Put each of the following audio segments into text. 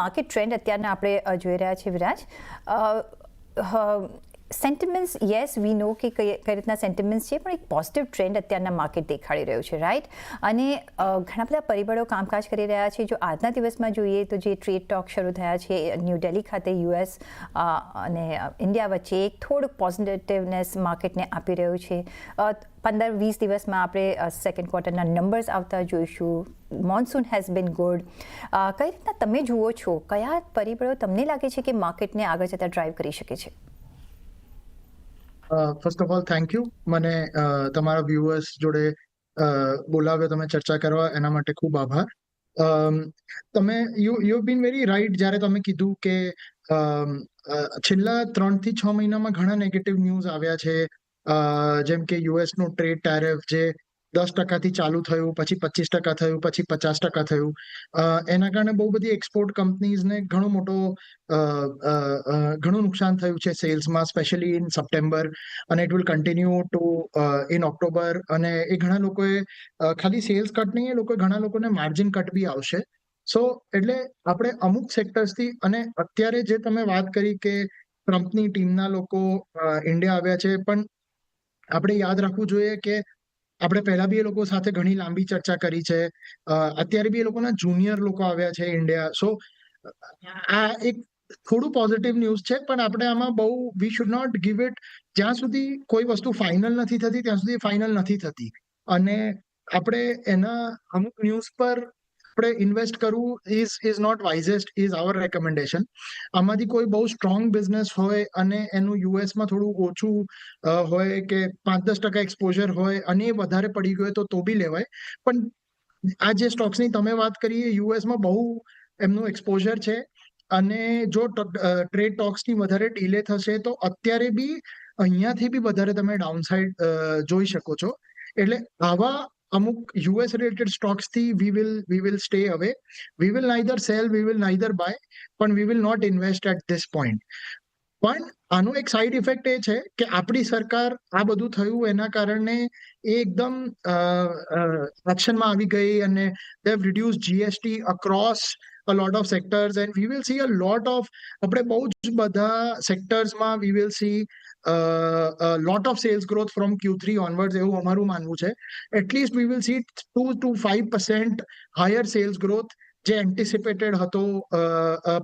Market trend અત્યારના આપણે જોઈ રહ્યા છીએ વિરાજ, સેન્ટિમેન્ટ્સ યસ વી નો કે કઈ રીતના સેન્ટિમેન્ટ્સ છે, પણ એક પોઝિટિવ ટ્રેન્ડ અત્યારના માર્કેટ દેખાડી રહ્યું છે, રાઈટ? અને ઘણા બધા પરિબળો કામકાજ કરી રહ્યા છે. જો આજના દિવસમાં જોઈએ તો જે ટ્રેડ ટોક શરૂ થયા છે ન્યૂ દિલ્હી ખાતે યુએસ અને ઇન્ડિયા વચ્ચે, એક થોડુંક પોઝિટિવનેસ માર્કેટને આપી રહ્યું છે. 15-20 દિવસમાં આપણે સેકન્ડ ક્વાર્ટરના નંબર્સ આવતા જોઈશું. Monsoon has been good. કઈ રીતના તમે જુઓ છો, કયા પરિબળો તમને લાગે છે કે માર્કેટને આગળ જતાં ડ્રાઈવ કરી શકે છે? First of all thank you, મને તમારા વ્યુઅર્સ જોડે બોલાવ્યો, તમે ચર્ચા કરવા, એના માટે ખૂબ આભાર. તમે યુ બીન વેરી રાઇટ જ્યારે તમે કીધું કે છેલ્લા 3 થી 6 મહિનામાં ઘણા નેગેટિવ ન્યૂઝ આવ્યા છે, જેમ કે યુએસનું ટ્રેડ ટેરિફ જે 10% ચાલુ થયું, પછી 25% થયું, પછી 50% થયું. એના કારણે બહુ બધી એક્સપોર્ટ કંપનીઝને ઘણું નુકસાન થયું છે સેલ્સમાં, સ્પેશિયલી ઇન સપ્ટેમ્બર, અને it will continue two in October. અને એ ઘણા લોકોએ ખાલી સેલ્સ કટ નહીં, એ લોકો ઘણા લોકોને માર્જિન કટ બી આવશે. સો એટલે આપણે અમુક સેક્ટર્સથી, અને અત્યારે જે તમે વાત કરી કે ટ્રમ્પની ટીમના લોકો ઇન્ડિયા આવ્યા છે, પણ આપણે યાદ રાખવું જોઈએ કે આપણે પહેલા બી એ લોકો સાથે ઘણી લાંબી ચર્ચા કરી છે. અત્યારે બી એ લોકોના જુનિયર લોકો આવ્યા છે ઇન્ડિયા. સો આ એક થોડું પોઝિટિવ ન્યૂઝ છે, પણ આપણે આમાં બહુ we should not give it. જ્યાં સુધી કોઈ વસ્તુ ફાઇનલ નથી થતી ત્યાં સુધી ફાઇનલ નથી થતી, અને આપણે એના અમુક ન્યૂઝ પર આપણે ઇન્વેસ્ટ કરવું ઇઝ નોટ વાઇઝેસ્ટ, ઇઝ આવર રેકમેન્ડેશન. આમાંથી કોઈ બહુ સ્ટ્રોંગ બિઝનેસ હોય અને એનું યુએસમાં થોડું ઓછું હોય, કે 5-10% એક્સપોઝર હોય અને એ વધારે પડી ગયો તો બી લેવાય. પણ આ જે સ્ટોક્સની તમે વાત કરી, યુએસમાં બહુ એમનું એક્સપોઝર છે, અને જો ટ્રેડ ટોક્સની વધારે ડીલે થશે તો અત્યારે બી અહીંયાથી બી વધારે તમે ડાઉનસાઇડ જોઈ શકો છો. એટલે આવા અમુક યુએસ રિલેટેડ સ્ટોક્સથી we will stay away. We will neither sell, we will neither buy, પણ we will not invest at this point. પણ આનો એક સાઇડ ઇફેક્ટ એ છે કે આપણી સરકાર આ બધું થયું એના કારણે એ એકદમ એક્શનમાં આવી ગઈ, અને they have reduce GST across a lot of sectors, and we will see a lot of, આપણે બહુ જ બધા સેક્ટર્સમાં we will see a lot of sales growth from Q3 onwards, એવું અમારું માનવું છે. At least we will see 2 to 5% higher sales growth જે એન્ટિસિપેટેડ હતો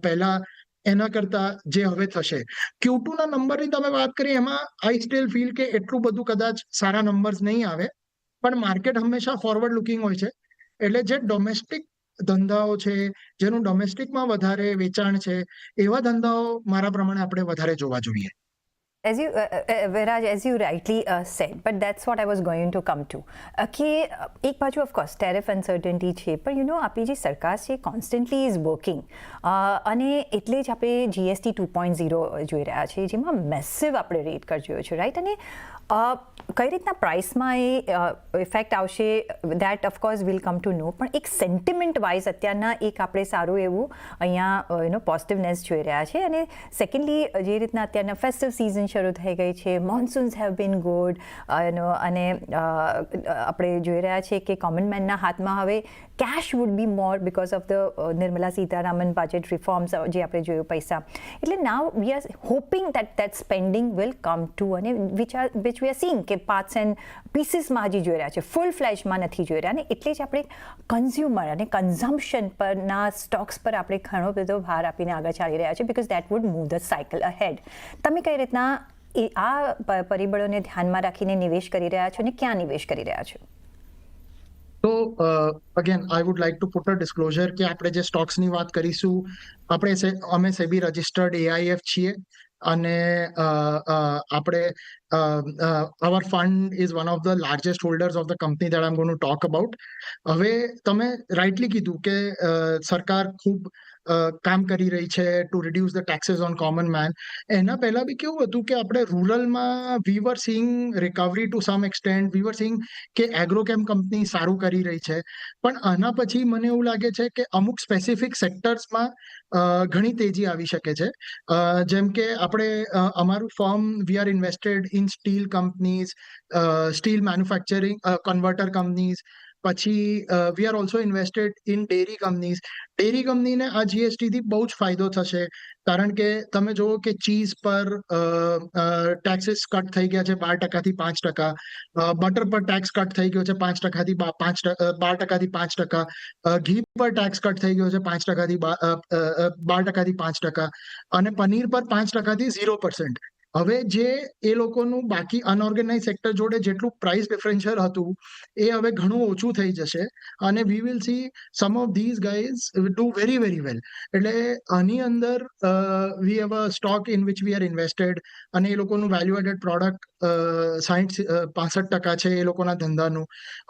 પહેલા એના કરતા જે હવે થશે. Q2 ના નંબરની તમે વાત કરી, એમાં આઈ સ્ટીલ ફીલ કે એટલું બધું કદાચ સારા નંબર્સ નહીં આવે, પણ માર્કેટ હંમેશા ફોરવર્ડ લુકિંગ હોય છે. એટલે જે ડોમેસ્ટિક ધંધાઓ છે, જેનું ડોમેસ્ટિકમાં વધારે વેચાણ છે, એવા ધંધાઓ મારા પ્રમાણે આપણે વધારે જોવા જોઈએ. As you, Viraj, as you rightly said, but that's what I was going to come to. કે એક બાજુ ઓફકોર્સ ટેરિફ અનસર્ટન્ટી છે, પણ આપણી જે સરકાર છે કોન્સ્ટન્ટલી ઇઝ વર્કિંગ, અને એટલે જ આપણે જીએસટી 2.0 જોઈ રહ્યા છીએ, જેમાં મેસિવ આપણે રેટ કટ જોયો છે, રાઈટ? અને કઈ રીતના પ્રાઇસમાં એ ઇફેક્ટ આવશે, that of course will come to know. પણ એક સેન્ટિમેન્ટ વાઇઝ અત્યારના એક આપણે સારું એવું અહીંયા પોઝિટિવનેસ જોઈ રહ્યા છે. અને સેકન્ડલી જે રીતના અત્યારના ફેસ્ટિવ સિઝન શરૂ થઈ ગઈ છે, મોન્સૂન્સ હેવ બીન ગુડ, અને આપણે જોઈ રહ્યા છીએ કે કોમન મેનના હાથમાં હવે cash would be more because of the Nirmala Sitharaman budget reforms જે આપણે જોયું પૈસા. એટલે now we are hoping that spending will come to, અને વિચ વી આર સીંગ કે પાર્ટ્સ એન્ડ પીસીસમાં હજી જોઈ રહ્યા છે, ફૂલ ફ્લેશમાં નથી જોઈ રહ્યા. અને એટલે જ આપણે કન્ઝ્યુમર અને કન્ઝમ્પશન પરના સ્ટોક્સ પર આપણે ઘણો બધો ભાર આપીને આગળ ચાલી રહ્યા છે, because that wood move the cycle ahead. તમે કઈ રીતના આ પરિબળોને ધ્યાનમાં રાખીને નિવેશ કરી રહ્યા છો, અને ક્યાં નિવેશ કરી રહ્યા છો? તો again I would like to put a disclosure કે આપણે જે સ્ટોક્સની વાત કરીશું, અમે સેબી રજિસ્ટર્ડ એઆઈએફ છીએ, અને આપણે our fund is one of the largest holders of the company that I'm going to talk about. હવે તમે રાઇટલી કીધું કે સરકાર ખૂબ કામ કરી રહી છે to reduce the taxes on common main. એના પહેલા બી કેવું હતું કે આપણે રૂરલમાં વી વર સીઈંગ રિકવરી ટુ સમ એક્સટેન્ટ, વી વર સીઈંગ કે એગ્રોકેમ કંપની સારું કરી રહી છે. પણ આના પછી મને એવું લાગે છે કે અમુક સ્પેસિફિક સેક્ટર્સમાં ઘણી તેજી આવી શકે છે. જેમ કે આપણે અમારું firm we are invested in steel companies, steel manufacturing converter companies, પછી we are also invested in dairy companies. Dairy કંપનીને આ જીએસટીથી બહુ જ ફાયદો થશે, કારણ કે તમે જુઓ કે ચીઝ પર ટેક્સીસ કટ થઈ ગયા છે 12% 5%. બટર પર ટેક્સ કટ થઈ ગયો છે 5% 12% 5%. ઘી પર ટેક્સ કટ થઈ ગયો છે 5% 12% 5%. અને પનીર પર 5% 0%. હવે જે એ લોકોનું બાકી અનઓર્ગેનાઇઝ સેક્ટર જોડે જેટલું પ્રાઇસ ડિફરન્શિયલ હતું એ હવે ઘણું ઓછું થઈ જશે, અને we will see sum of these guys do very very well. એટલે આની અંદર we have a stock in which we are invested, અને એ લોકોનું વેલ્યુ એડેડ પ્રોડક્ટ 65% છે એ લોકોના ધંધાનું.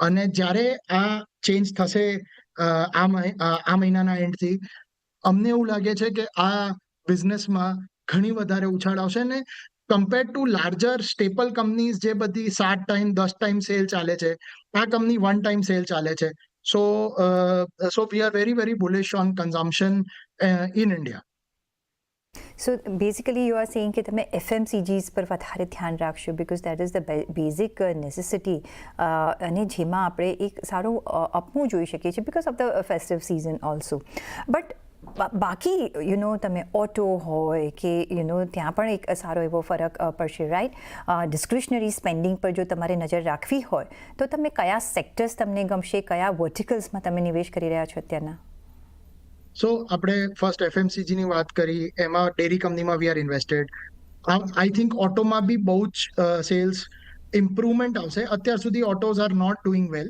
અને જ્યારે આ ચેન્જ થશે આ મહિનાના એન્ડથી, અમને એવું લાગે છે કે આ બિઝનેસમાં ઘણી વધારે ઉછાળ આવશે. ને compare to larger staple companies જે બધી 7 ટાઈમ 10 ટાઈમ સેલ ચાલે છે, આ કંપની 1 ટાઈમ સેલ ચાલે છે. So we are very very bullish on consumption in India. So basically you are saying કે તમે FMCGs પર વધારે ધ્યાન રાખશો because that is the basic necessity, અને જેમાં આપણે એક સારું અપમૂવ જોઈ શકીએ છીએ because of the festive season also. But બાકી તમે ઓટો હોય કે ત્યાં પણ એક સારો એવો ફરક પડશે, રાઈટ? ડિસ્ક્રિશનરી સ્પેન્ડિંગ પર જો તમારે નજર રાખવી હોય તો તમે કયા સેક્ટર્સ તમને ગમશે, કયા વર્ટિકલ્સમાં તમે નિવેશ કરી રહ્યા છો અત્યારના? સો આપણે ફર્સ્ટ એફએમસીજીની વાત કરી, એમાં ડેરી કંપનીમાં we are invested. I think ઓટોમાં બી બહુ જ સેલ્સ ઇમ્પ્રુવમેન્ટ આવશે. અત્યાર સુધી autos are not doing well,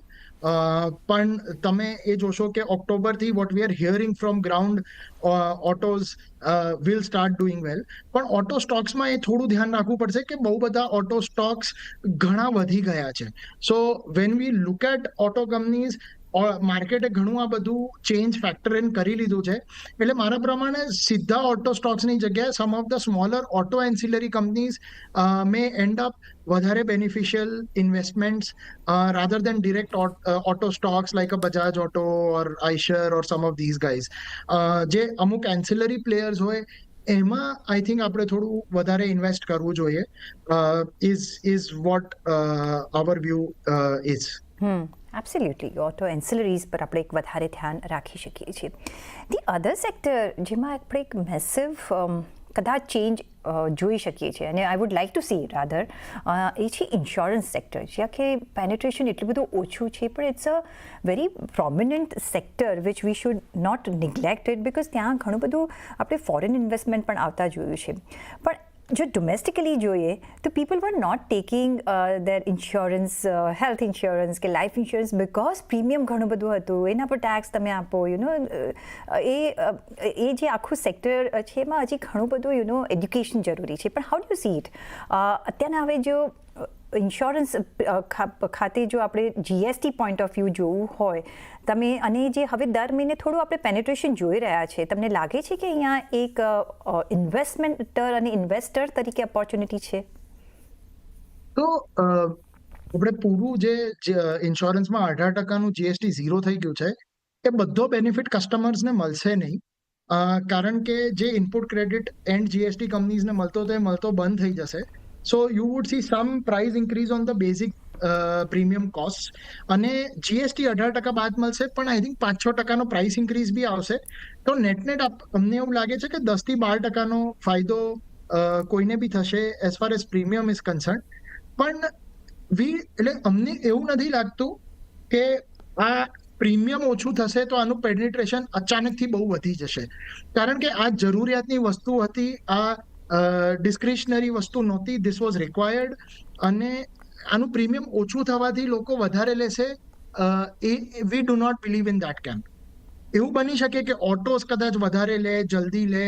પણ તમે એ જોશો કે ઓક્ટોબરથી what we are hearing from ground, autos will start doing well. પણ ઓટો સ્ટોક્સમાં એ થોડું ધ્યાન રાખવું પડશે કે બહુ બધા ઓટો સ્ટોક્સ ઘણા વધી ગયા છે. So when we look at auto companies, માર્કેટે ઘણું આ બધું ચેન્જ ફેક્ટર ઇન કરી લીધું છે. એટલે મારા પ્રમાણે સીધા ઓટો સ્ટોક્સની જગ્યાએ some of the smaller auto ancillary companies may end up વધારે beneficial investments rather than direct auto stocks like a Bajaj auto or Eicher or some of these guys. જે અમુક એન્સિલરી પ્લેયર્સ હોય એમાં આઈ થિંક આપણે થોડું વધારે ઇન્વેસ્ટ કરવું જોઈએ, is what our view is. Absolutely, auto ancillaries પર આપણે એક વધારે ધ્યાન રાખી શકીએ છીએ. ધી અધર સેક્ટર જેમાં આપણે એક મેસિવ કદાચ ચેન્જ જોઈ શકીએ છીએ, અને I would like to see rather, એ છે ઇન્સ્યોરન્સ સેક્ટર. જ્યાં કે પેનેટ્રેશન એટલું બધું ઓછું છે, પણ it's a very prominent sector which we should not neglect it, because ત્યાં ઘણું બધું આપણે ફોરેન ઇન્વેસ્ટમેન્ટ પણ આવતા જોયું છે. પણ જો ડોમેસ્ટિકલી જોઈએ તો people were not taking their insurance, health insurance કે લાઈફ ઇન્સ્યોરન્સ, બિકોઝ પ્રીમિયમ ઘણું બધું હતું, એના પર ટેક્સ તમે આપો, એ જે આખું સેક્ટર છે એમાં હજી ઘણું બધું એજ્યુકેશન જરૂરી છે. પણ how do you C it અત્યારના હવે જો ઇન્સ્યોરન્સ ખાતે જો આપણે જીએસટી પોઈન્ટ ઓફ વ્યૂ જોવું હોય તમે, અને જે હવે દર મહિને થોડું આપણે પેનેટ્રેશન જોઈ રહ્યા છે, તમને લાગે છે કે અહીંયા એક ઇન્વેસ્ટમેન્ટર અને ઇન્વેસ્ટર તરીકે ઓપોર્ચ્યુનિટી છે? તો આપણે પૂરું જે ઇન્સ્યોરન્સમાં 18%નું જીએસટી ઝીરો થઈ ગયું છે, એ બધો બેનિફિટ કસ્ટમર્સને મળશે નહીં, કારણ કે જે ઇનપુટ ક્રેડિટ એન્ડ જીએસટી કંપનીઝને મળતો હતો એ મળતો બંધ થઈ જશે. So you would see some price increase on the basic premium costs, અને જીએસટી 18% બાદ મળશે, પણ આઈ થિંક 5-6% પ્રાઇસ ઇન્ક્રીઝ બી આવશે. તો નેટ અમને એવું લાગે છે કે 10-12% ફાયદો કોઈને બી થશે as far as premium is concern. પણ એટલે અમને એવું નથી લાગતું કે આ પ્રીમિયમ ઓછું થશે તો આનું પેનિટ્રેશન અચાનકથી બહુ વધી જશે, કારણ કે આ જરૂરિયાતની વસ્તુ હતી, આ ડિસ્ક્રિશનરી વસ્તુ નહોતી, ધીસ વોઝ રિક્વાયર્ડ. અને આનું પ્રીમિયમ ઓછું થવાથી લોકો વધારે લેશે, we do not believe in that camp. એવું બની શકે કે ઓટોસ કદાચ વધારે લે, જલ્દી લે,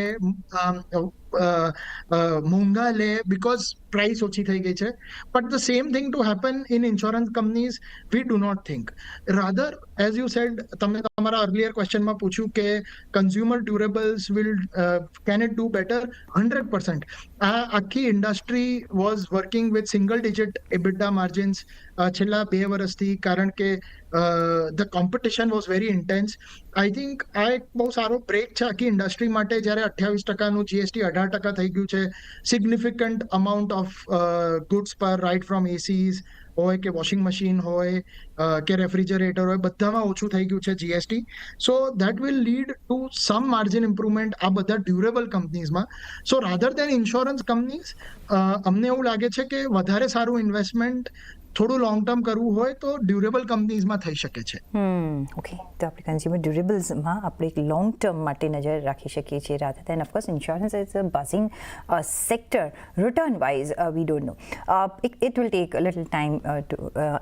મોંઘા લે, બીકોઝ પ્રાઇસ ઓછી થઈ ગઈ છે. But the same thing to happen in insurance companies we do not think. Rather as you said, તમે તમારા અર્લિયર ક્વેશ્ચનમાં પૂછ્યું કે consumer durables will can it do better. 100%. આ આખી industry was working with single digit EBITDA margins છેલ્લા 2 વર્ષથી, કારણ કે the competition was very intense. I think આ એક બહુ સારો બ્રેક છે આખી ઇન્ડસ્ટ્રી માટે, જ્યારે 28%નું જીએસટી 18% થઈ ગયું છે. સિગ્નિફિકન્ટ અમાઉન્ટ ઓફ ગુડ્સ પર, રાઇટ ફ્રોમ એસીઝ, હોય કે વોશિંગ મશીન હોય કે રેફ્રિજરેટર હોય, બધામાં ઓછું થઈ ગયું છે GST. So that will lead to some margin improvement આ બધા ડ્યુરેબલ કંપનીઝમાં. So rather than insurance companies, અમને એવું લાગે છે કે વધારે સારું ઇન્વેસ્ટમેન્ટ થોડું લોંગ ટર્મ કરવું હોય તો ડ્યુરેબલ કંપનીઝમાં થઈ શકે છે. ઓકે, તો આપણે કન્ઝ્યુમર ડ્યુરેબલ્સમાં આપણે એક લોંગ ટર્મ માટે નજર રાખી શકીએ છીએ rather than of course insurance is a buzzing sector return wise we don't know it will take little time to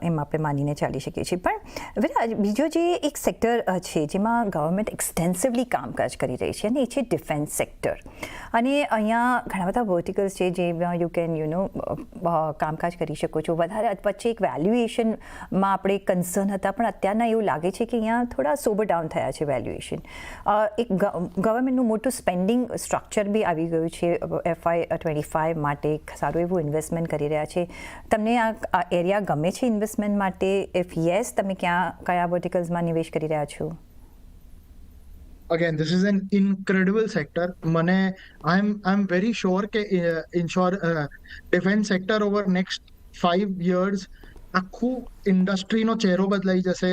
એમ આપણે માનીને ચાલી શકીએ છીએ. પણ વિરાજ, બીજો જે એક સેક્ટર છે જેમાં ગવર્મેન્ટ એક્સટેન્સિવલી કામકાજ કરી રહી છે અને એ છે ડિફેન્સ સેક્ટર. અને અહીંયા ઘણા બધા વર્ટિકલ્સ છે જેમાં યુ કેન કામકાજ કરી શકો છો. વધારે વચ્ચે એક વેલ્યુએશનમાં આપણે કન્સર્ન હતા, પણ અત્યારના એવું લાગે છે કે અહીંયા થોડા સોબર ડાઉન થયા છે વેલ્યુએશન. એક ગવર્મેન્ટનું મોટું સ્પેન્ડિંગ સ્ટ્રક્ચર બી આવી ગયું છે FY25 માટે. સારું એવું ઇન્વેસ્ટમેન્ટ કરી રહ્યા છે. તમને આ એરિયા ગમે છે ઇન્વેસ્ટમેન્ટ માટે? ઇફ યસ, તમે કયા વર્ટિકલ્સમાં નિવેશ કરી રહ્યા છો? Again, this is an incredible sector. I'm very sure કે defense sector over next 5 years આખું ઇન્ડસ્ટ્રીનો ચહેરો બદલાઈ જશે.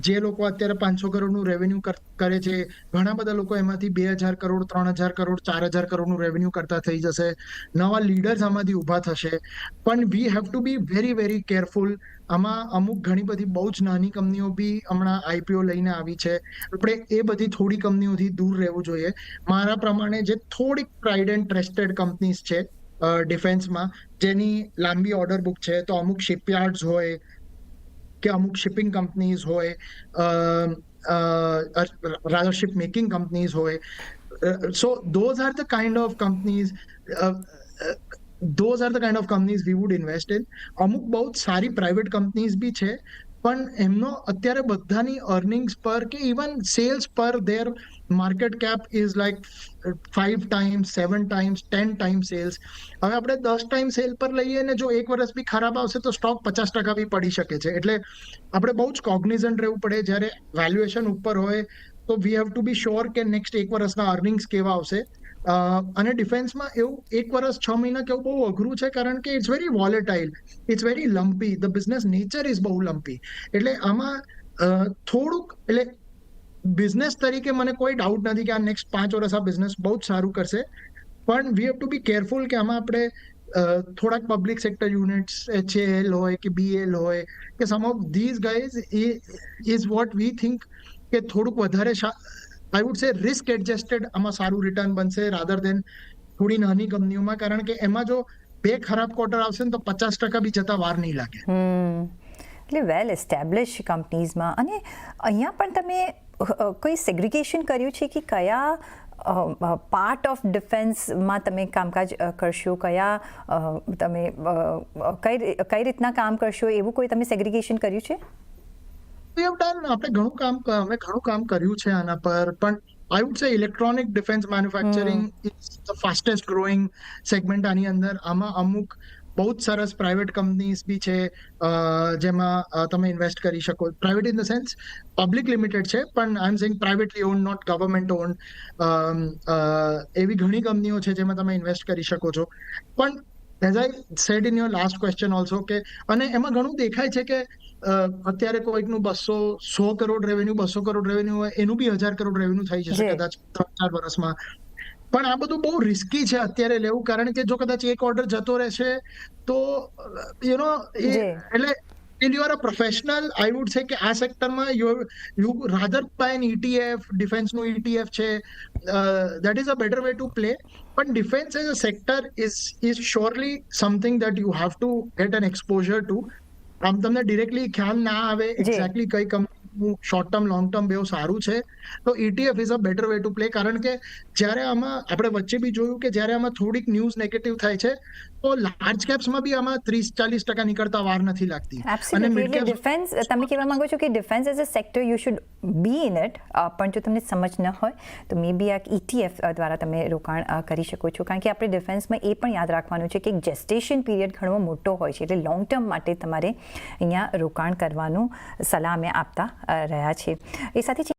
જે લોકો અત્યારે 500 કરોડનું રેવન્યુ કરે છે, ઘણા બધા લોકો એમાંથી 2000 કરોડ, 3000 કરોડ, 4000 કરોડનું રેવન્યુ કરતા થઈ જશે. નવા લીડર્સ આમાંથી ઊભા થશે. પણ વી have to be very very careful. આમાં અમુક ઘણી બધી બહુ જ નાની કંપનીઓ બી હમણાં આઈપીઓ લઈને આવી છે. આપણે એ બધી થોડી કંપનીઓથી દૂર રહેવું જોઈએ. મારા પ્રમાણે જે થોડીક ટ્રાઇડ એન્ડ ટ્રસ્ટેડ કંપનીઝ છે ડિફેન્સમાં, જેની લાંબી ઓર્ડર બુક છે, તો અમુક શિપયાર્ડ્સ હોય કે અમુક શિપિંગ કંપનીઝ હોય, rather ship making companies હોય. So those are the kind of companies we would invest in. અમુક બહુ જ સારી પ્રાઇવેટ કંપનીઝ બી છે, પણ એમનો અત્યારે બધાની અર્નિંગ્સ પર કે ઇવન સેલ્સ પર their market cap is like 5 times, 7 times, 10 times sales. હવે આપણે 10 times સેલ પર લઈએ ને જો એક વર્ષ બી ખરાબ આવશે તો સ્ટોક 50% બી પડી શકે છે. એટલે આપણે બહુ જ કોગ્નિઝન્ટ રહેવું પડે. જ્યારે વેલ્યુએશન ઉપર હોય તો we have to be sure કે નેક્સ્ટ એક વર્ષના અર્નિંગ્સ કેવા આવશે. અને ડિફેન્સમાં એવું 1 વર્ષ 6 મહિના કેવું બહુ અઘરું છે, કારણ કે it's very volatile, it's very lumpy, the business nature is બહુ લમ્પી. એટલે આમાં થોડુંક, એટલે બિઝનેસ તરીકે મને કોઈ ડાઉટ નથી કે આ નેક્સ્ટ 5 વર્ષ આ બિઝનેસ બહુ જ સારું કરશે. પણ વી હેવ ટુ બી કેરફુલ કે આમાં આપણે થોડાક પબ્લિક સેક્ટર યુનિટ્સ, HAL હોય કે BL હોય કે some of these guys is what we think કે થોડુંક વધારે I would say risk adjusted આમાં સારું રિટર્ન બનશે રાધર દેન થોડી નાની કંપનીઓમાં. કારણ કે એમાં જો 2 ખરાબ ક્વાર્ટર આવશે ને તો 50% બી જતા વાર નહીં લાગે. એટલે વેલ એસ્ટેબ્લિશ કંપનીઝમાં. અને અહીંયા પણ તમે કોઈ સેગ્રિગેશન કર્યું છે કે કયા પાર્ટ ઓફ ડિફેન્સમાં તમે કામકાજ કરશો, કયા તમે કઈ રીતના કામ કરશો, એવું કોઈ તમે સેગ્રિગેશન કર્યું છે? આપણે ઘણું કામ કર્યું છે આના પર. પણ આઈ વુડ સે electronic defence manufacturing is the fastest growing segment આની અંદર. આમાં અમુક બહુ જ સરસ પ્રાઇવેટ કંપનીઝ બી છે જેમાં તમે ઇન્વેસ્ટ કરી શકો. Private in the sense public limited છે, પણ I am saying privately owned, not government owned. એવી ઘણી કંપનીઓ છે જેમાં તમે ઇન્વેસ્ટ કરી શકો છો. પણ as I said in your last question also કે, અને એમાં ઘણું દેખાય છે કે અત્યારે કોઈકનું 100 કરોડ રેવન્યુ, 200 કરોડ રેવન્યુ હોય, એનું બી 1000 કરોડ રેવન્યુ થઈ જશે કદાચ 3-4 વર્ષમાં. પણ આ બધું બહુ રિસ્કી છે અત્યારે લેવું, કારણ કે જો કદાચ એક ઓર્ડર જતો રહેશે તો એટલે if you are a professional, I would say કે આ સેક્ટરમાં you rather buy an ETF, ડિફેન્સનું ETF છે, that is a better way to play. But defense as a sector is surely something that you have to get an exposure to. આમ તમને directly ખ્યાલ ના આવે exactly કઈ company short term long term બેવ સારું છે, તો ETF is a better way to play. કારણ કે જ્યારે આમાં આપણે વચ્ચે બી જોયું કે જ્યારે આમાં થોડીક ન્યૂઝ નેગેટિવ થાય છે તો લાર્જ કેપ્સમાં બી આમાં 30-40% નીકળતા વાર નથી લાગતી. અને મિડ કેપ ડિફેન્સ, તમે કહેવા માંગો છો કે defence as a sector you should be in it, પણ જો તમને સમજ ન હોય તો મે બી આ ETF દ્વારા તમે રોકાણ કરી શકો છો. કારણ કે આપણે ડિફેન્સમાં એ પણ યાદ રાખવાનું છે કે જેસ્ટેશન પીરિયડ ઘણો મોટો હોય છે, એટલે લોંગ ટર્મ માટે તમારે અહીંયા રોકાણ કરવાનું સલાહ અમે આપતા રહ્યા છે. એ સાથે